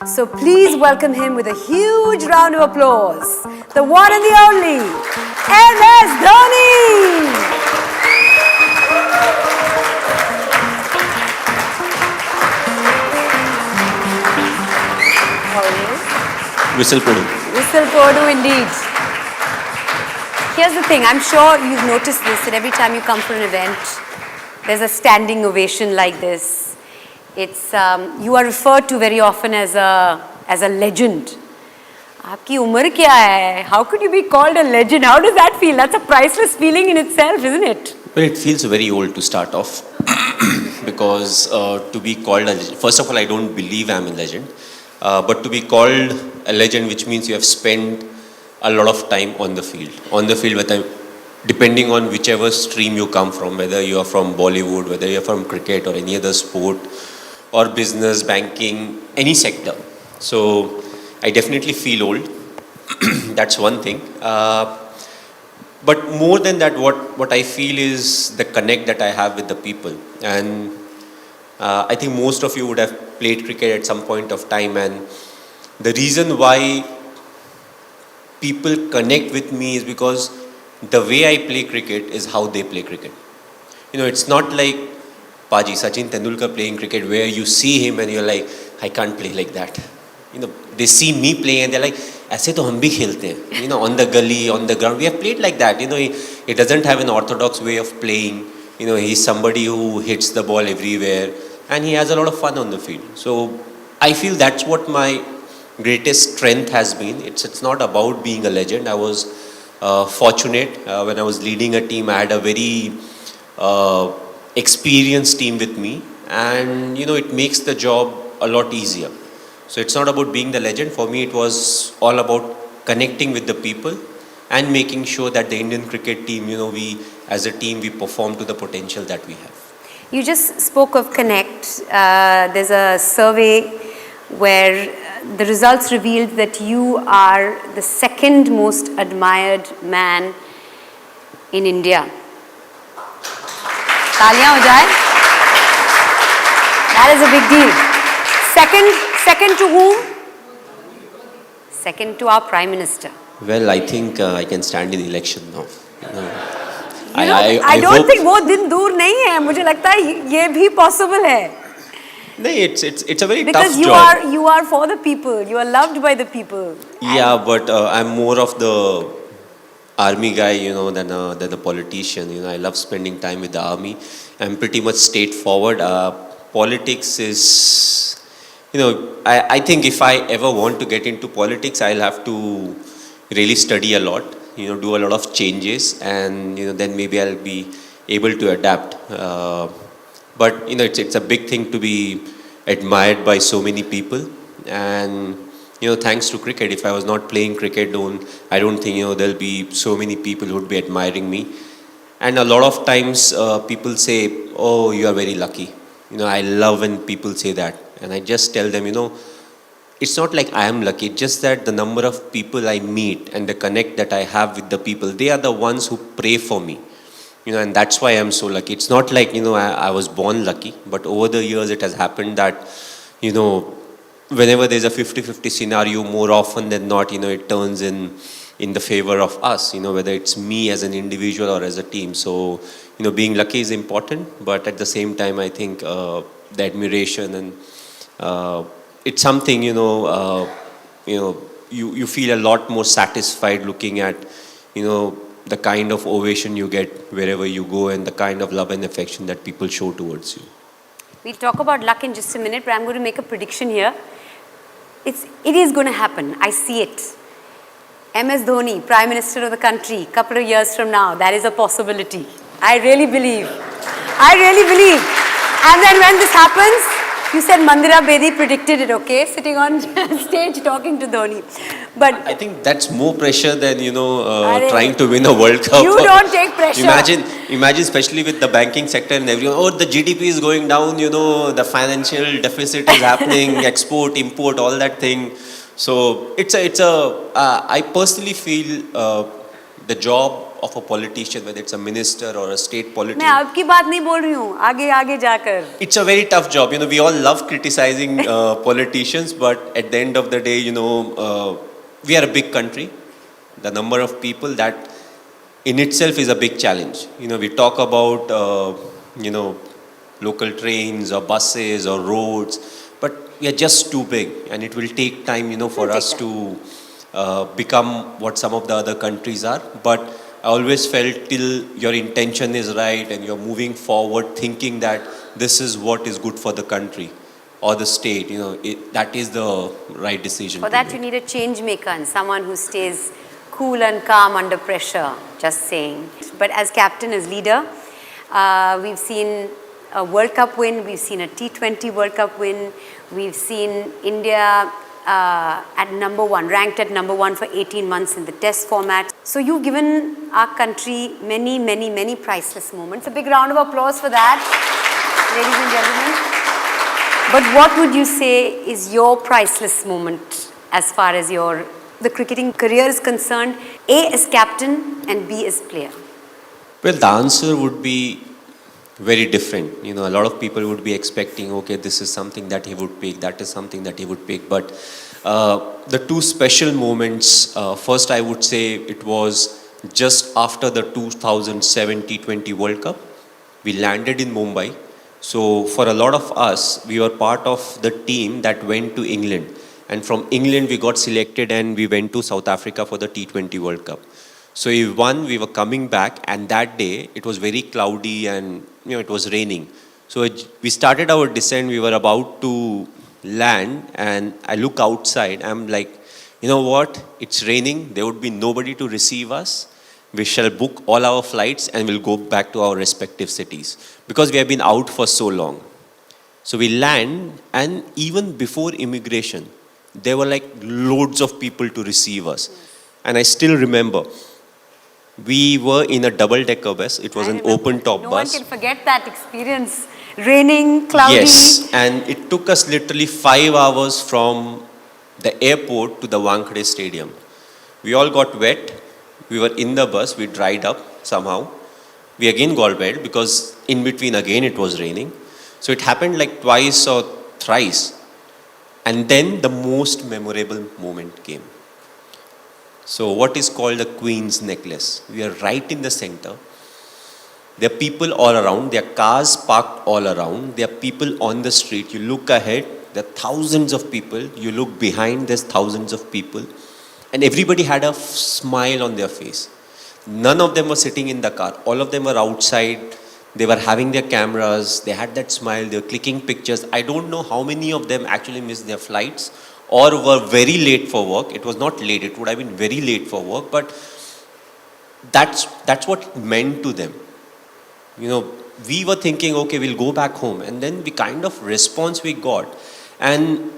So please welcome him with a huge round of applause. The one and the only, Ms Dhoni! How are you? Whistle Podu. Whistle Podu indeed. Here's the thing, I'm sure you've noticed this, that every time you come for an event, there's a standing ovation like this. It's, you are referred to very often as a legend. Aapki umar kya hai? How could you be called a legend? How does that feel? That's a priceless feeling in itself, isn't it? Well, it feels very old to start off because to be called a legend, first of all, I don't believe I'm a legend, but to be called a legend, which means you have spent a lot of time on the field. On the field, depending on whichever stream you come from, whether you are from Bollywood, whether you are from cricket or any other sport, or business, banking, any sector. So I definitely feel old. That's one thing. But more than that, what I feel is the connect that I have with the people. And I think most of you would have played cricket at some point of time. And the reason why people connect with me is because the way I play cricket is how they play cricket. You know, it's not like Paji, Sachin Tendulkar playing cricket where you see him and you're like, I can't play like that. You know, they see me playing and they're like, ऐसे तो हम भी खेलते हैं. You know, on the gully, on the ground, we have played like that. You know, he doesn't have an orthodox way of playing. You know, he's somebody who hits the ball everywhere and he has a lot of fun on the field. So I feel that's what my greatest strength has been. It's not about being a legend. I was fortunate when I was leading a team. I had a very experienced team with me, and you know, it makes the job a lot easier. So it's not about being the legend. For me, it was all about connecting with the people and making sure that the Indian cricket team, you know, we as a team, we perform to the potential that we have. You just spoke of Connect. There's a survey where the results revealed that you are the second most admired man in India. Taaliyan ho jaye. That is a big deal. Second to whom? Second to our Prime Minister. Well, I think I can stand in the election now. I don't think वो दिन दूर नहीं है. मुझे लगता है ये भी possible है. No, it's a very because tough job. Because you are for the people. You are loved by the people. Yeah, but I'm more of the army guy, you know, than a politician. You know, I love spending time with the army. I'm pretty much straightforward. Politics is, you know, I think if I ever want to get into politics, I'll have to really study a lot. You know, do a lot of changes, and you know, then maybe I'll be able to adapt. But you know, it's a big thing to be admired by so many people, and you know, thanks to cricket. If I was not playing cricket, I don't think, you know, there'll be so many people who would be admiring me. And a lot of times people say, "Oh, you are very lucky." You know, I love when people say that, and I just tell them, you know, it's not like I am lucky. It's just that the number of people I meet and the connect that I have with the people, they are the ones who pray for me. You know, and that's why I'm so lucky. It's not like, you know, I was born lucky, but over the years it has happened that, you know, whenever there's a 50-50 scenario, more often than not, you know, it turns in the favor of us, you know, whether it's me as an individual or as a team. So, you know, being lucky is important, but at the same time, I think the admiration and it's something, you know, you feel a lot more satisfied looking at, you know, the kind of ovation you get wherever you go and the kind of love and affection that people show towards you. We'll talk about luck in just a minute, but I'm going to make a prediction here. It is going to happen. I see it. Ms Dhoni, Prime Minister of the country, couple of years from now, that is a possibility. I really believe. And then when this happens, you said Mandira Bedi predicted it, okay? Sitting on stage talking to Dhoni. But I think that's more pressure than, you know, trying to win a World Cup. You don't take pressure. Imagine especially with the banking sector and everyone, oh, the GDP is going down, you know, the financial deficit is happening, export, import, all that thing. So I personally feel the job of a politician, whether it's a minister or a state मैं politician. आपकी बात नहीं बोल रही हूँ, आगे आगे जाकर. It's a very tough job. We all love criticizing politicians, but at the end of the day, we are a big country. The number of people, that in itself is a big challenge. We talk about, local trains or buses or roads, but we are just too big, and it will take time, for us to become what some of the other countries are. But I always felt till your intention is right and you're moving forward thinking that this is what is good for the country or the state, that is the right decision. For that you need a change maker and someone who stays cool and calm under pressure, just saying. But as captain, as leader, we've seen a World Cup win, we've seen a T20 World Cup win, we've seen India at number one, ranked at number one for 18 months in the test format. So you've given our country many, many, many priceless moments. A big round of applause for that, ladies and gentlemen. But what would you say is your priceless moment as far as the cricketing career is concerned? A as captain and B as player. Well, the answer would be very different. A lot of people would be expecting, okay, this is something that he would pick, that is something that he would pick. But the two special moments, first I would say it was just after the 2007 T20 World Cup. We landed in Mumbai. So for a lot of us, we were part of the team that went to England. And from England, we got selected and we went to South Africa for the T20 World Cup. So we won, we were coming back, and that day it was very cloudy and it was raining. So we started our descent, we were about to land, and I look outside, I'm like, you know what, it's raining, there would be nobody to receive us. We shall book all our flights and we'll go back to our respective cities because we have been out for so long. So we land, and even before immigration, there were like loads of people to receive us. And I still remember, we were in a double-decker bus. It was an open-top bus. No one can forget that experience. Raining, cloudy. Yes, and it took us literally 5 hours from the airport to the Wankhede Stadium. We all got wet. We were in the bus. We dried up somehow. We again got wet because in between again it was raining. So it happened like twice or thrice. And then the most memorable moment came. So what is called the Queen's Necklace. We are right in the center. There are people all around. There are cars parked all around. There are people on the street. You look ahead, there are thousands of people. You look behind, there's thousands of people. And everybody had a smile on their face. None of them were sitting in the car. All of them were outside. They were having their cameras. They had that smile. They were clicking pictures. I don't know how many of them actually missed their flights or were very late for work. It was not late. It would have been very late for work. But that's what it meant to them. We were thinking, okay, we'll go back home. And then the kind of response we got. And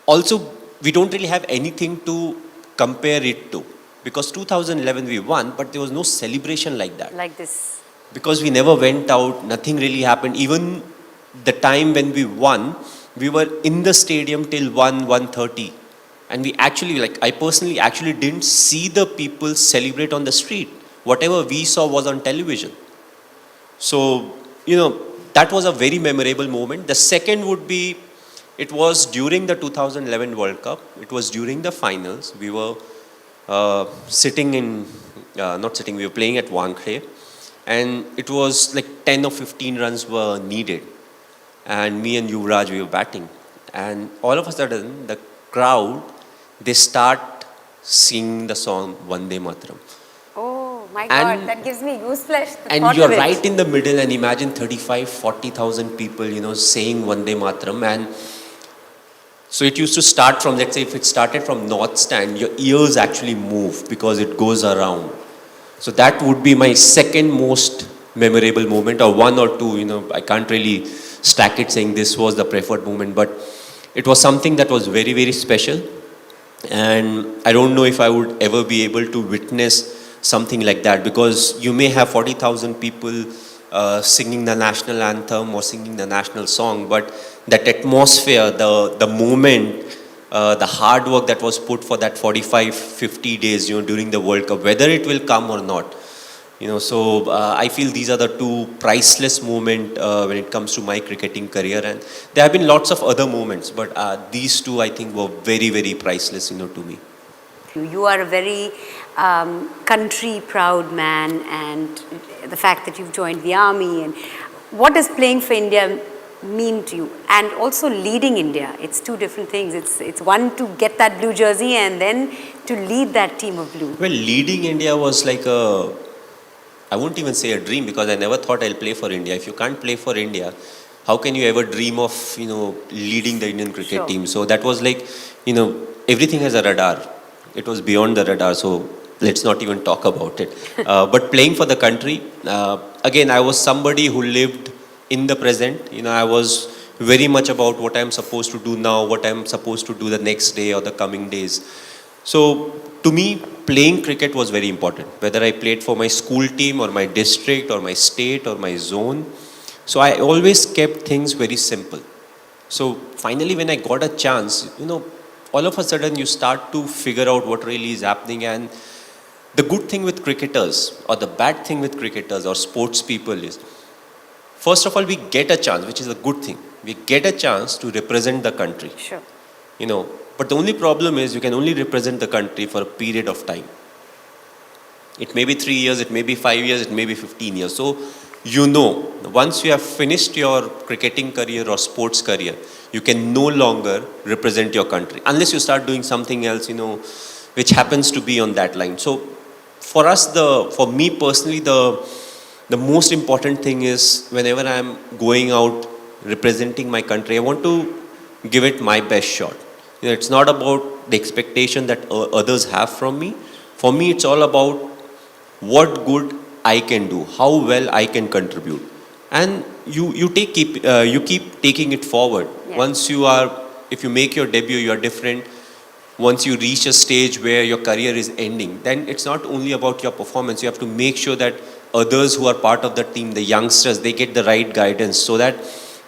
also, we don't really have anything to compare it to. Because 2011 we won, but there was no celebration like that. Like this. Because we never went out, nothing really happened. Even the time when we won, we were in the stadium till 1:30. And we actually, I personally actually didn't see the people celebrate on the street. Whatever we saw was on television. So, that was a very memorable moment. The second would be, it was during the 2011 World Cup. It was during the finals. We were we were playing at Wankhede. And it was like 10 or 15 runs were needed. And me and Yuvraj, we were batting. And all of a sudden, the crowd, they start singing the song Vande Mataram. Oh my God, that gives me goosebumps. And you're right in the middle, and imagine 40,000 people, saying Vande Mataram. And so it used to start from, let's say if it started from North Stand, your ears actually move because it goes around. So that would be my second most memorable moment, or one or two, I can't really stack it saying this was the preferred moment, but it was something that was very, very special. And I don't know if I would ever be able to witness something like that, because you may have 40,000 people singing the national anthem or singing the national song, but that atmosphere, the moment, the hard work that was put for that 45-50 days, during the World Cup, whether it will come or not. So I feel these are the two priceless moments when it comes to my cricketing career, and there have been lots of other moments, but these two I think were very, very priceless, to me. You are a very country proud man, and the fact that you've joined the army, and what does playing for India mean to you, and also leading India? It's two different things. It's one to get that blue jersey and then to lead that team of blue. Well, leading India was like I won't even say a dream, because I never thought I'll play for India. If you can't play for India, how can you ever dream of, leading the Indian cricket Sure. team? So that was like, everything has a radar. It was beyond the radar, so let's not even talk about it. But playing for the country, again, I was somebody who lived in the present. I was very much about what I'm supposed to do now, what I'm supposed to do the next day or the coming days. So to me, playing cricket was very important, whether I played for my school team or my district or my state or my zone. So I always kept things very simple. So finally, when I got a chance, all of a sudden you start to figure out what really is happening. And the good thing with cricketers, or the bad thing with cricketers or sports people, is, first of all, we get a chance, which is a good thing. We get a chance to represent the country. Sure. But the only problem is you can only represent the country for a period of time. It may be 3 years, it may be 5 years, it may be 15 years. So, once you have finished your cricketing career or sports career, you can no longer represent your country unless you start doing something else, which happens to be on that line. So, for me personally, the most important thing is, whenever I'm going out representing my country, I want to give it my best shot. It's not about the expectation that others have from me. For me, it's all about what good I can do, how well I can contribute, and you keep taking it forward. Yeah. If you make your debut, you are different. Once you reach a stage where your career is ending, then it's not only about your performance. You have to make sure that others who are part of the team, the youngsters, they get the right guidance, so that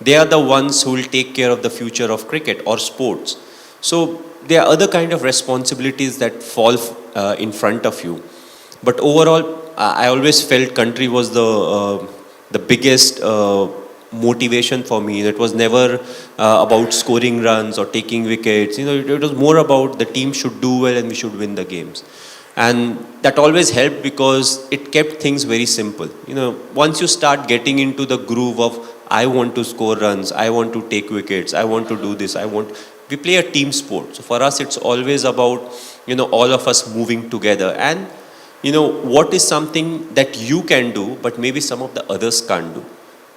they are the ones who will take care of the future of cricket or sports. So there are other kind of responsibilities that fall in front of you. But overall, I always felt country was the biggest motivation for me. It was never about scoring runs or taking wickets. It was more about the team should do well and we should win the games. And that always helped, because it kept things very simple. Once you start getting into the groove of, I want to score runs, I want to take wickets, I want to do this, we play a team sport. So for us, it's always about, all of us moving together. And, what is something that you can do, but maybe some of the others can't do.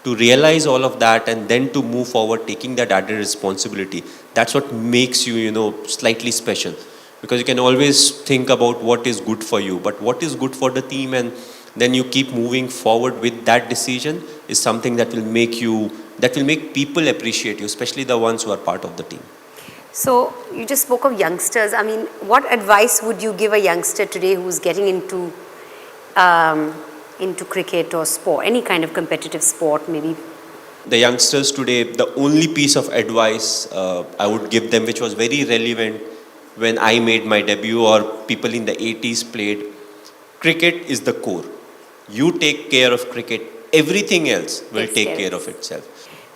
To realize all of that and then to move forward, taking that added responsibility, that's what makes you, slightly special. Because you can always think about what is good for you, but what is good for the team, and then you keep moving forward with that decision, is something that will make people appreciate you, especially the ones who are part of the team. So you just spoke of youngsters. I mean, what advice would you give a youngster today who's getting into cricket or sport, any kind of competitive sport maybe? The youngsters today, the only piece of advice I would give them, which was very relevant when I made my debut or people in the 80s played, cricket is the core. You take care of cricket, everything else will take care of itself.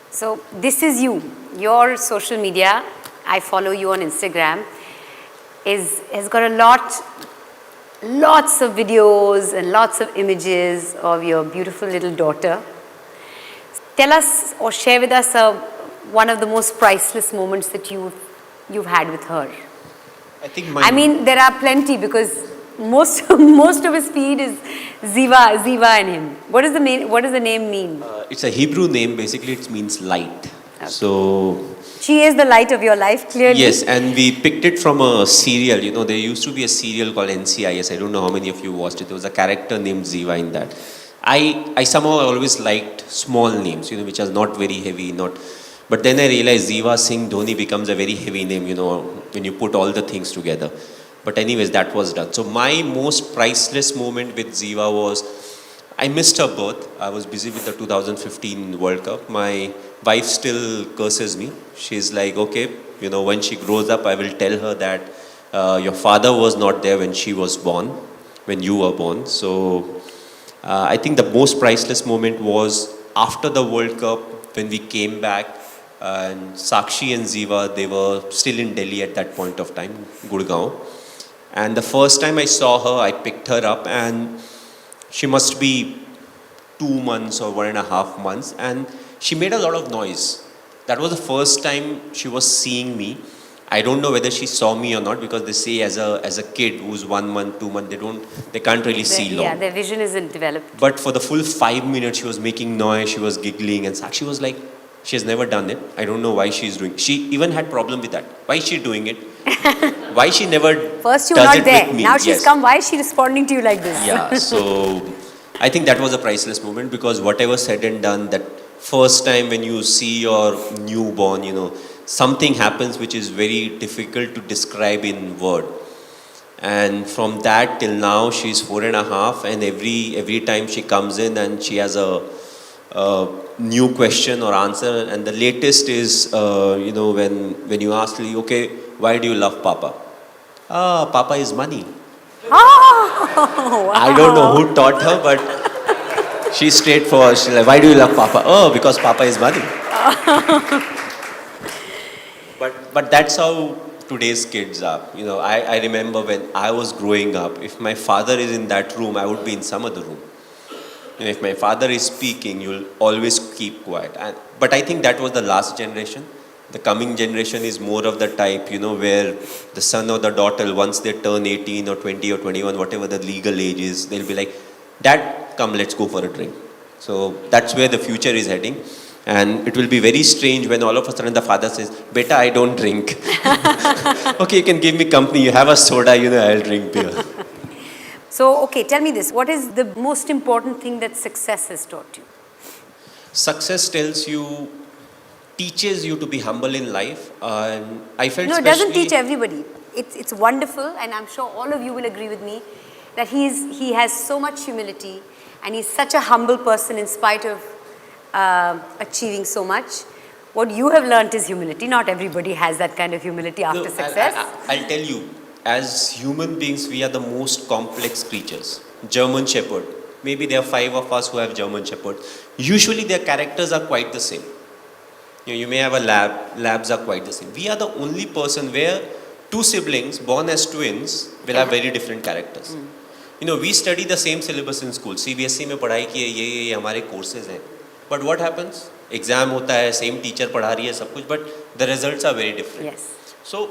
So this is you. Your social media, I follow you on Instagram, has got lots of videos and lots of images of your beautiful little daughter. Tell us or share with us one of the most priceless moments that you've had with her. I mean, there are plenty, because most of his feed is Ziva and him. What does the name mean? It's a Hebrew name. Basically, it means light. Okay. So she is the light of your life, clearly. Yes, and we picked it from a serial. There used to be a serial called NCIS. I don't know how many of you watched it. There was a character named Ziva in that. I somehow always liked small names, which are not very heavy, But then I realized Ziva Singh Dhoni becomes a very heavy name, when you put all the things together. But anyways, that was done. So my most priceless moment with Ziva was, I missed her birth. I was busy with the 2015 World Cup. My wife still curses me. She's like, okay, when she grows up, I will tell her that your father was not there when she was born, when you were born. So I think the most priceless moment was after the World Cup when we came back, and Sakshi and Ziva, they were still in Delhi at that point of time, Gurgaon. And the first time I saw her, I picked her up, and she must be 2 months or 1.5 months, and she made a lot of noise. That was the first time she was seeing me. I don't know whether she saw me or not, because they say as a kid who's 1 month, 2 months, they can't really see long. Yeah, their vision isn't developed. But for the full 5 minutes, she was making noise, she was giggling, and Sakshi was like, she has never done it. I don't know why she's doing. She even had problem with that. Why is she doing it? Why she never First you were does not it there. with me? Now she's Yes. come. Why is she responding to you like this? Yeah. So I think that was a priceless moment, because whatever said and done, that first time when you see your newborn, something happens which is very difficult to describe in word. And from that till now, she's 4.5, and every time she comes in and she has a new question or answer. And the latest is, when you ask me, okay, why do you love Papa? Ah, Papa is money. Oh, wow. I don't know who taught her, but she's straightforward. She's like, why do you love Papa? Oh, because Papa is money. But that's how today's kids are. I remember when I was growing up, if my father is in that room, I would be in some other room. If my father is speaking, you'll always keep quiet. But I think that was the last generation. The coming generation is more of the type, where the son or the daughter, once they turn 18 or 20 or 21, whatever the legal age is, they'll be like, Dad, come, let's go for a drink. So that's where the future is heading. And it will be very strange when all of a sudden the father says, Beta, I don't drink. Okay, you can give me company. You have a soda, I'll drink beer. So, okay, tell me this. What is the most important thing that success has taught you? Success teaches you to be humble in life. And I felt No, it doesn't teach everybody. It's wonderful, and I'm sure all of you will agree with me that he has so much humility, and he's such a humble person in spite of achieving so much. What you have learnt is humility. Not everybody has that kind of humility after success. I'll tell you, as human beings, we are the most complex creatures. German Shepherd. Maybe there are 5 of us who have German Shepherd. Usually their characters are quite the same. You may have a lab. Labs are quite the same. We are the only person where 2 siblings born as twins will have very different characters. We study the same syllabus in school. CBSE में पढ़ाई की है, ये हमारे courses हैं. But what happens? Exam होता है, same teacher पढ़ा रही है सब कुछ, but the results are very different. Yes. So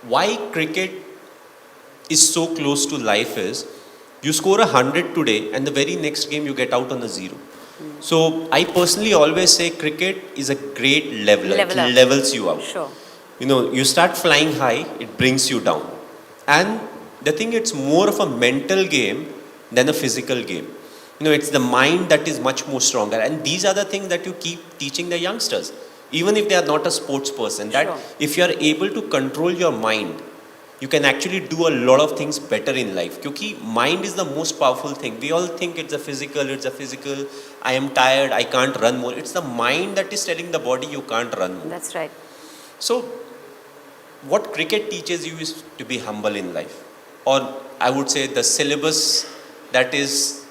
why cricket is so close to life is, you score 100 today and the very next game you get out on a 0. So I personally always say cricket is a great leveler. It levels you out. Sure. You start flying high, it brings you down. And the thing, it's more of a mental game than a physical game. It's the mind that is much more stronger. And these are the things that you keep teaching the youngsters. Even if they are not a sports person, that if you are able to control your mind, you can actually do a lot of things better in life. Because mind is the most powerful thing. We all think it's a physical, I am tired, I can't run more. It's the mind that is telling the body you can't run more. That's right. So, what cricket teaches you is to be humble in life. Or I would say the syllabus that is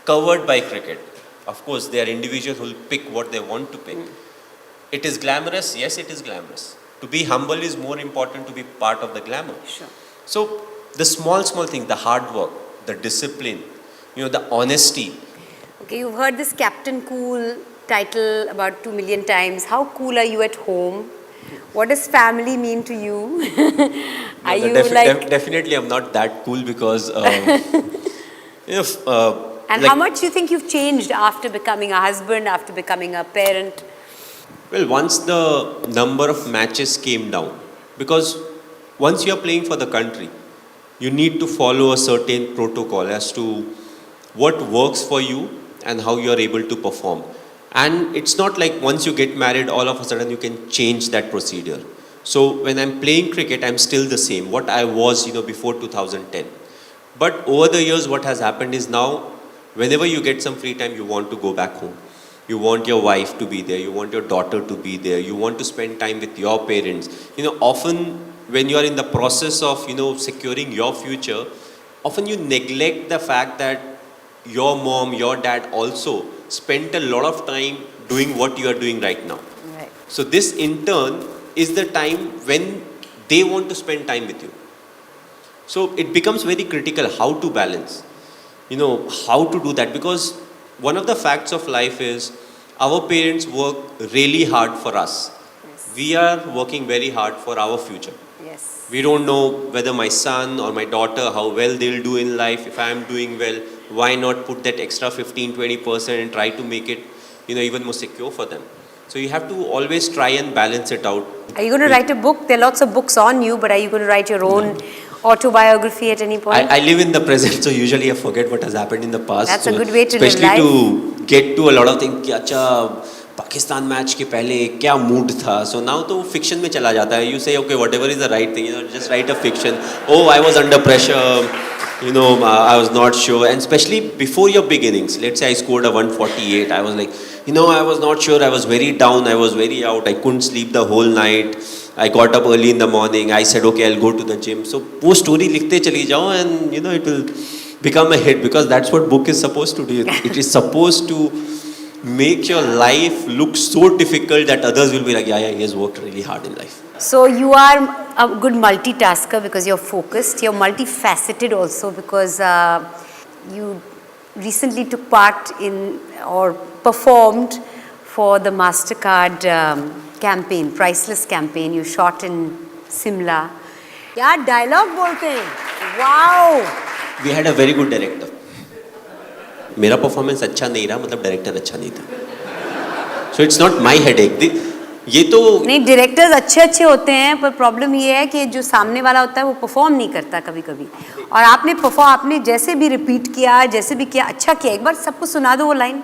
covered by cricket. Of course, there are individuals who will pick what they want to pick. It is glamorous. Yes, it is glamorous. To be humble is more important to be part of the glamour. Sure. So, the small things, the hard work, the discipline, the honesty. Okay, you've heard this Captain Cool title about 2 million times. How cool are you at home? What does family mean to you? Are you Definitely, I'm not that cool because, and how much do you think you've changed after becoming a husband, after becoming a parent? Well, once the number of matches came down, because once you are playing for the country, you need to follow a certain protocol as to what works for you and how you are able to perform. And it's not like once you get married, all of a sudden you can change that procedure. So when I'm playing cricket, I'm still the same, what I was, before 2010. But over the years, what has happened is now, whenever you get some free time, you want to go back home. You want your wife to be there. You want your daughter to be there. You want to spend time with your parents. Often when you are in the process of, securing your future, often you neglect the fact that your mom, your dad also spent a lot of time doing what you are doing right now. Right. So this in turn is the time when they want to spend time with you. So it becomes very critical how to balance, how to do that, because one of the facts of life is our parents work really hard for us. Yes. We are working very hard for our future. Yes. We don't know whether my son or my daughter, how well they'll do in life. If I am doing well, why not put that extra 15-20% and try to make it, even more secure for them. So you have to always try and balance it out. Are you going to write a book? There are lots of books on you, but are you going to write your own autobiography at any point? I live in the present, so usually I forget what has happened in the past. That's so a good way to live life. Especially to get to a lot of things. कि अच्छा Pakistan match के पहले क्या mood था. So now तो fiction में चला जाता है. You say okay, whatever is the right thing, just write a fiction. Oh, I was under pressure. I was not sure. And especially before your beginnings, let's say I scored a 148. I was like, I was not sure. I was very down. I was very out. I couldn't sleep the whole night. I got up early in the morning. I said, okay, I'll go to the gym. So वो story लिखते चली जाओ and it will become a hit, because that's what book is supposed to do. It is supposed to make your life look so difficult that others will be like, yeah, he has worked really hard in life. So you are a good multitasker because you're focused. You're multifaceted also because you recently took part in or performed for the Mastercard campaign, Priceless campaign. You shot in Simla. Yeah, dialogue बोलते हैं. Wow. We had a very good director. मेरा performance अच्छा नहीं रहा, मतलब director अच्छा नहीं था. So it's not my headache. ये तो नहीं, डायरेक्टर्स अच्छे होते हैं, पर प्रॉब्लम ये है कि जो सामने वाला होता है वो परफॉर्म नहीं करता कभी कभी. और आपने जैसे भी रिपीट किया, जैसे भी किया, अच्छा किया. एक बार सबको सुना दो वो लाइन,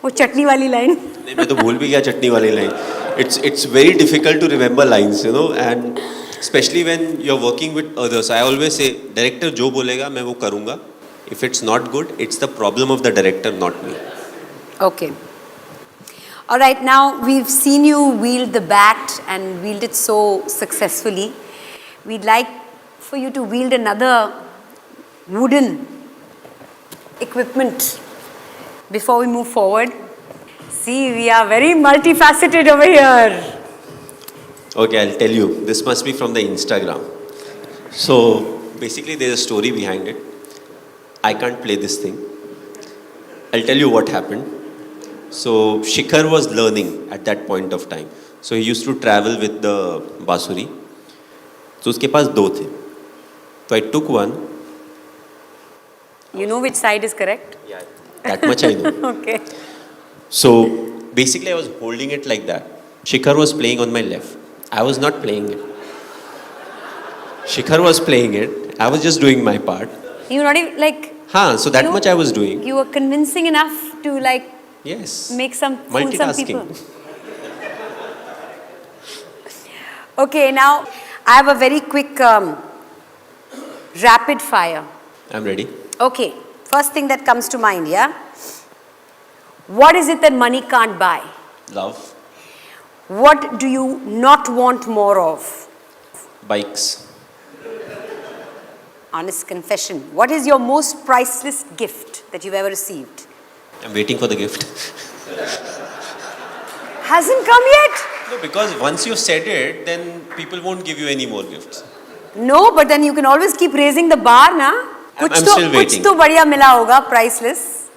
वो चटनी वाली लाइन. नहीं, मैं तो भूल भी गया चटनी वाली line. It's very difficult to remember lines, and especially when you're working with others. I always say, director जो बोलेगा मैं वो करूँगा. If it's not good, it's the problem of the director, not me. Okay. All right, now we've seen you wield the bat and wield it so successfully. We'd like for you to wield another wooden equipment before we move forward. See, we are very multifaceted over here. Okay, I'll tell you. This must be from the Instagram. So basically there's a story behind it. I can't play this thing. I'll tell you what happened. So Shikhar was learning at that point of time. So he used to travel with the बांसुरी. So उसके पास दो थे. So I took one. You know which side is correct? Yeah, that much I know. Okay. So basically I was holding it like that. Shikhar was playing on my left. I was not playing it. Shikhar was playing it. I was just doing my part. You were not even like... So that much I was doing. You were convincing enough to like... Yes. Make some fool some Multitasking. people. Okay, now I have a very quick rapid fire. I'm ready. Okay, first thing that comes to mind, yeah? What is it that money can't buy? Love. What do you not want more of? Bikes. Honest confession. What is your most priceless gift that you've ever received? I'm waiting for the gift. Hasn't come yet? No, because once you said it, then people won't give you any more gifts. No, but then you can always keep raising the bar, na? I'm still waiting. कुछ तो बढ़िया मिला होगा, priceless.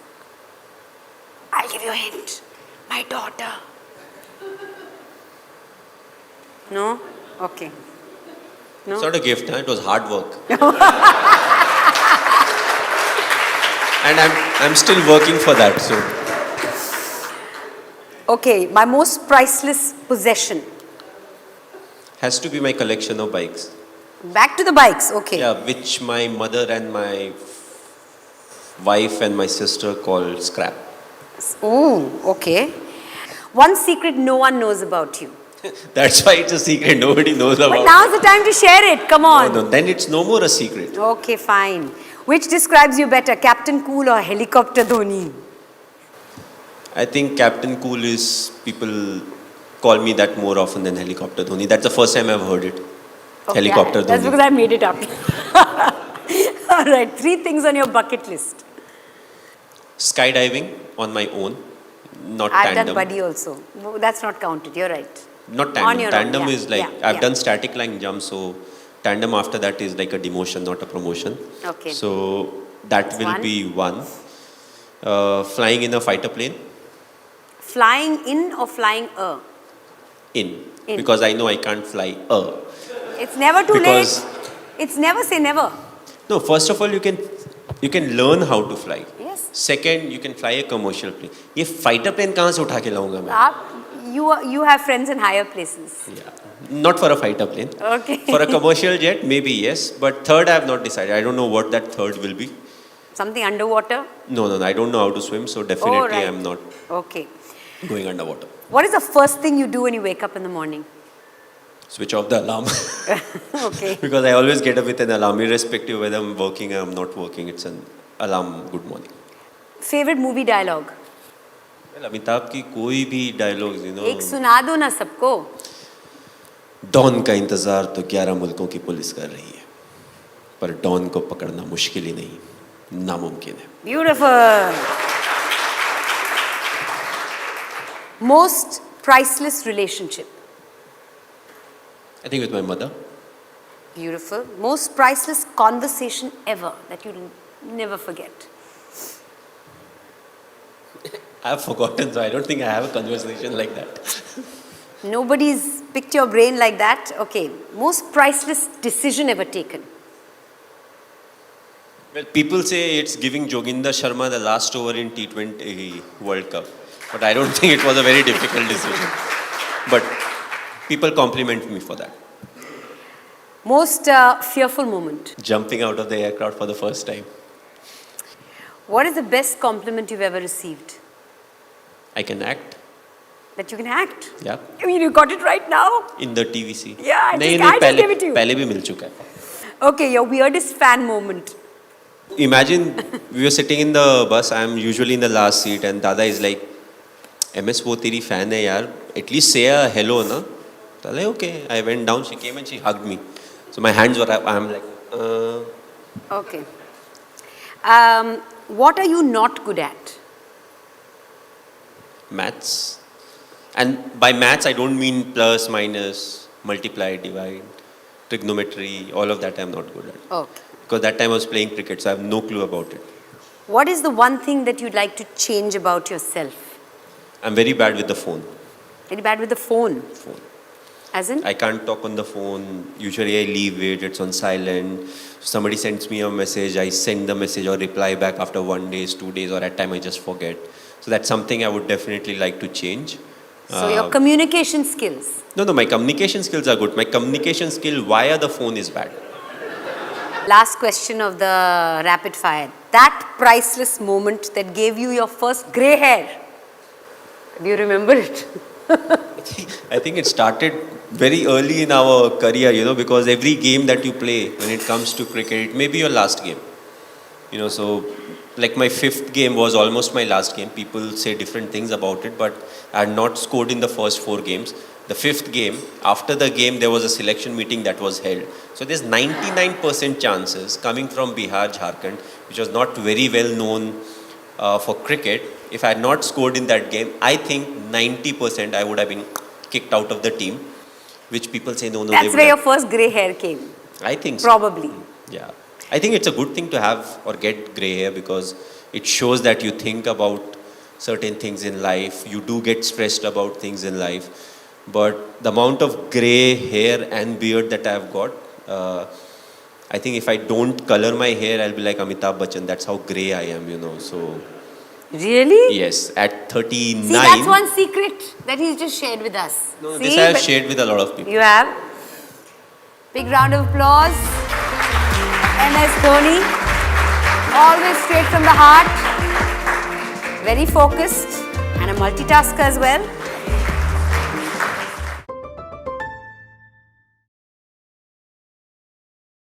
I'll give you a hint. My daughter. No? Okay. No? It's not a gift, it was hard work. And I'm still working for that. So okay, my most priceless possession. has to be my collection of bikes. Back to the bikes, okay. Yeah, which my mother and my wife and my sister call scrap. Oh, okay. One secret no one knows about you. That's why it's a secret. Nobody knows about But now's the time to share it. Come on. No, then it's no more a secret. Okay, fine. Which describes you better, Captain Cool or Helicopter Dhoni? I think Captain Cool is, people call me that more often than Helicopter Dhoni. That's the first time I've heard it. Okay, Helicopter that's Dhoni. because I made it up. All right, 3 things on your bucket list. Skydiving on my own, not I've tandem. done buddy also. That's not counted. You're right. Not On tandem. your own, Tandem yeah, is like, yeah, I've yeah. done static line jump, so tandem after that is like a demotion, not a promotion. Okay. So that That's will one. be one. Flying in a fighter plane, Flying in or flying a? in. In. Because I know I can't fly a. It's never too Because- late. It's never say never. No, first of all, you can learn how to fly. Yes. Second, you can fly a commercial plane. ये fighter plane कहाँ से उठा के लाऊंगा मैं? You have friends in higher places. Yeah. Not for a fighter plane. Okay. For a commercial jet, maybe yes. But third, I have not decided. I don't know what that third will be. Something underwater? No. I don't know how to swim, so definitely Oh, right. I'm not Okay. going underwater. What is the first thing you do when you wake up in the morning? Switch off the alarm. Okay. Because I always get up with an alarm, irrespective whether I'm working or I'm not working. It's an alarm. Good morning. Favorite movie dialogue? Well, Amitabh की कोई भी dialogues, एक सुना दो ना सबको. Don का इंतजार तो 11 मुल्कों की पुलिस कर रही है, पर डॉन को पकड़ना मुश्किल ही नहीं, नामुमकिन है. Beautiful. Most priceless relationship? I think with my mother. Beautiful. Most priceless conversation ever that you'll never forget? I have forgotten, so I don't think I have a conversation like that. Nobody's picked your brain like that? Okay. Most priceless decision ever taken? Well, people say it's giving Joginder Sharma the last over in T20 World Cup. But I don't think it was a very difficult decision. But people compliment me for that. Most fearful moment? Jumping out of the aircraft for the first time. What is the best compliment you've ever received? I can act. That you can act? Yeah. I mean, you got it right now? In the TVC. Yeah, I नहीं, think I पहले did give it to you. पहले भी मिल चुका है. Okay, your weirdest fan moment? Imagine we were sitting in the bus. I'm usually in the last seat, and Dada is like, "MS, वो तेरी fan है यार. At least say a hello, na." So I was like, okay. I went down. She came and she hugged me. So my hands were up. I'm like, Okay. What are you not good at? maths. And by maths, I don't mean plus, minus, multiply, divide, trigonometry. All of that I'm not good at. Okay. Because that time I was playing cricket, so I have no clue about it. What is the one thing that you'd like to change about yourself? I'm very bad with the phone. Very bad with the phone. As in? I can't talk on the phone. Usually I leave it, it's on silent. Somebody sends me a message, I send the message or reply back after 1 day, 2 days, or at time I just forget. So that's something I would definitely like to change. So your communication skills? No, my communication skills are good. My communication skill via the phone is bad. Last question of the rapid fire. That priceless moment that gave you your first grey hair. Do you remember it? I think it started very early in our career, because every game that you play when it comes to cricket, it may be your last game. So like my 5th game was almost my last game. People say different things about it, but I had not scored in the first 4 games. The 5th game, after the game, there was a selection meeting that was held. So there's 99% chances coming from Bihar, Jharkhand, which was not very well known for cricket. If I had not scored in that game, I think 90% I would have been kicked out of the team, which people say no. That's where your first grey hair came. I think so. Probably. Yeah. I think it's a good thing to have or get grey hair because it shows that you think about certain things in life. You do get stressed about things in life. But the amount of grey hair and beard that I've got, I think if I don't color my hair, I'll be like Amitabh Bachchan. That's how grey I am, So, Really? yes, at 39. See, that's one secret that he's just shared with us. No, See, this I have but shared with a lot of people. You have. Big round of applause. Ms Dhoni. Always straight from the heart. Very focused and a multitasker as well.